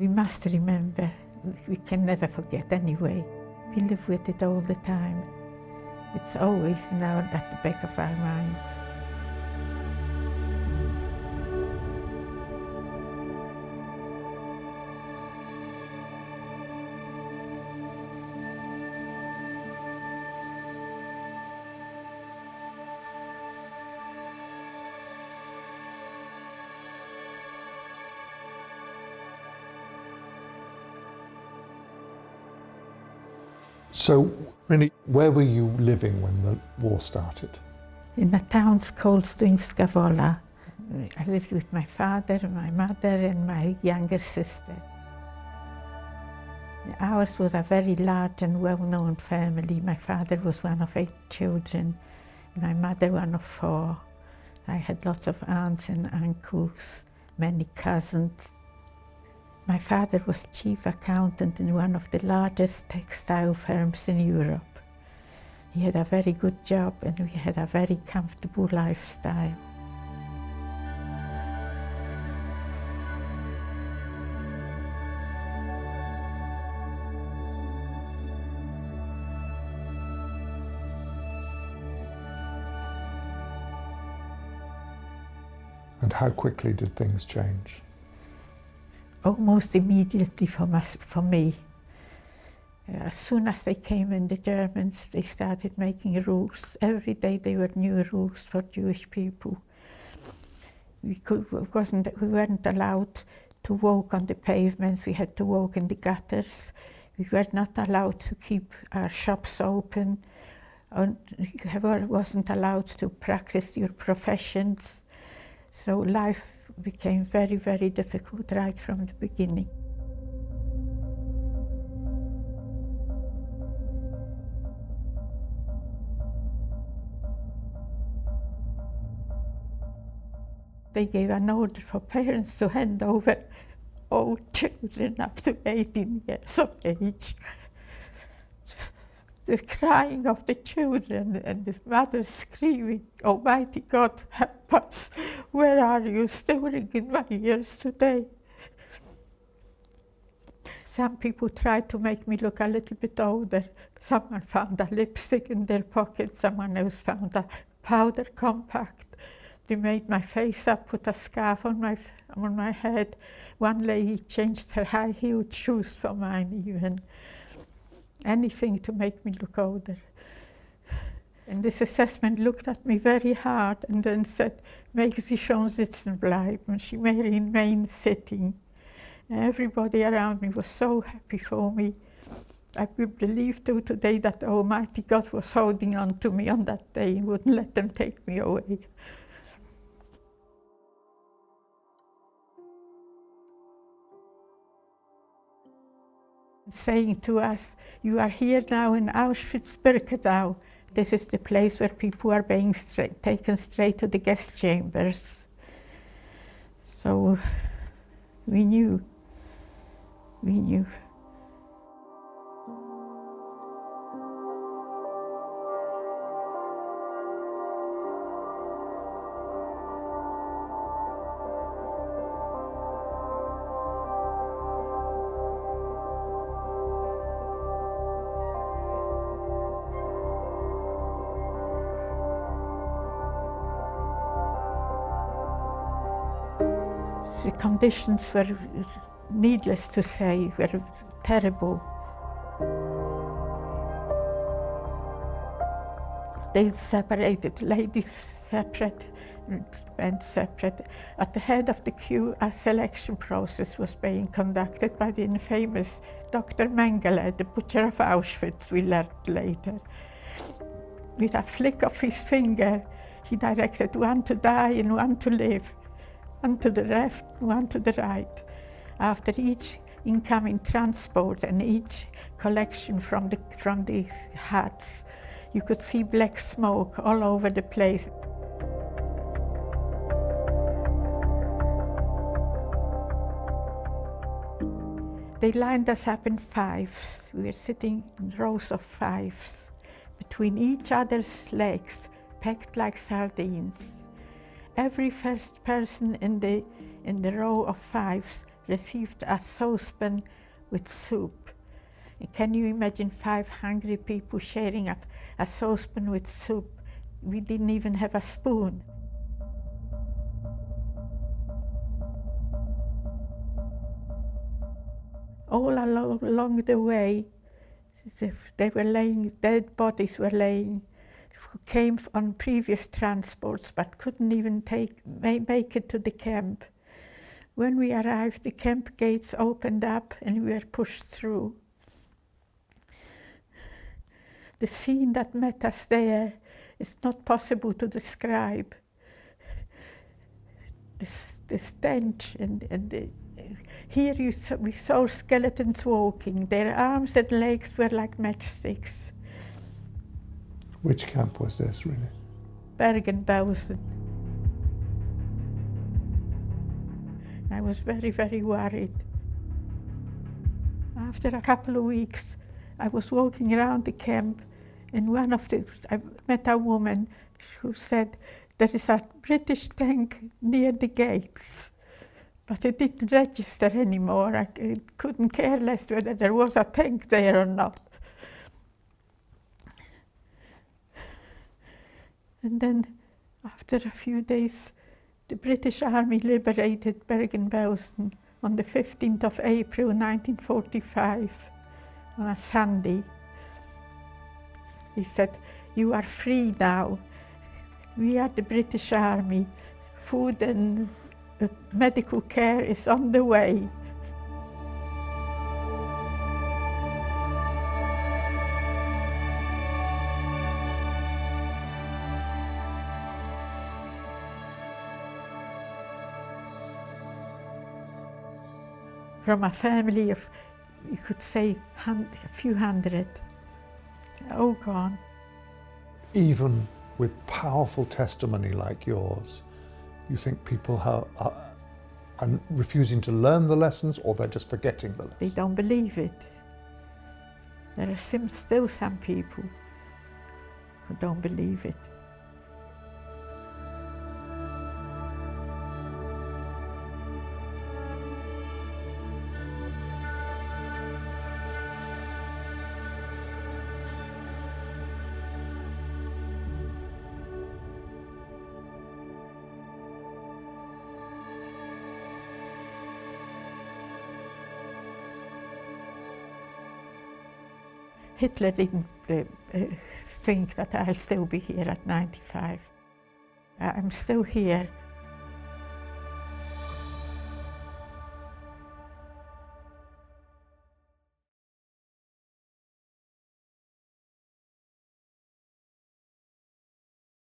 We must remember. We can never forget anyway. We live with it all the time. It's always now at the back of our minds. So, Renee, where were you living when the war started? In a town called Stuinskavola. I lived with my father, my mother and my younger sister. Ours was a very large and well-known family. My father was one of 8 children, my mother one of 4. I had lots of aunts and uncles, many cousins. My father was chief accountant in one of the largest textile firms in Europe. He had a very good job and we had a very comfortable lifestyle. And how quickly did things change? Almost immediately for me. As soon as they came in, the Germans, they started making rules. Every day there were new rules for Jewish people. We weren't allowed to walk on the pavements, we had to walk in the gutters. We were not allowed to keep our shops open. And you wasn't allowed to practice your professions. So life became very, very difficult right from the beginning. They gave an order for parents to hand over all children up to 18 years of age. The crying of the children and the mothers screaming, "Almighty God, help us! Where are you?" still ring in my ears today. Some people tried to make me look a little bit older. Someone found a lipstick in their pocket, someone else found a powder compact. They made my face up, put a scarf on my head. One lady changed her high-heeled shoes for mine even. Anything to make me look older. And this assessment looked at me very hard and then said, "Make Sie schon sitzen bleiben." She may remain sitting. Everybody around me was so happy for me. I believe till today that Almighty God was holding on to me on that day and wouldn't let them take me away. Saying to us, "You are here now in Auschwitz Birkenau. This is the place where people are being taken straight to the gas chambers." So we knew. The conditions were, needless to say, were terrible. They separated, ladies separate, men separate. At the head of the queue, a selection process was being conducted by the infamous Dr. Mengele, the butcher of Auschwitz, we learned later. With a flick of his finger, he directed one to die and one to live. One to the left, one to the right. After each incoming transport and each collection from the huts, you could see black smoke all over the place. They lined us up in 5s. We were sitting in rows of 5s, between each other's legs, packed like sardines. Every first person in the row of 5s received a saucepan with soup. Can you imagine 5 hungry people sharing a saucepan with soup? We didn't even have a spoon. All along the way, they were laying, dead bodies were laying, who came on previous transports but couldn't even make it to the camp. When we arrived, the camp gates opened up and we were pushed through. The scene that met us there is not possible to describe. The stench and here we saw skeletons walking. Their arms and legs were like matchsticks. Which camp was this, really? Bergen-Belsen. I was very, very worried. After a couple of weeks, I was walking around the camp, and I met a woman who said, there is a British tank near the gates. But it didn't register anymore. I couldn't care less whether there was a tank there or not. And then, after a few days, the British Army liberated Bergen-Belsen on the 15th of April 1945, on a Sunday. He said, "You are free now. We are the British Army. Food and medical care is on the way." From a family of, you could say, a few hundred, all gone. Even with powerful testimony like yours, you think people are refusing to learn the lessons, or they're just forgetting the lessons? They don't believe it. There are still some people who don't believe it. Hitler didn't think that I'll still be here at 95. I'm still here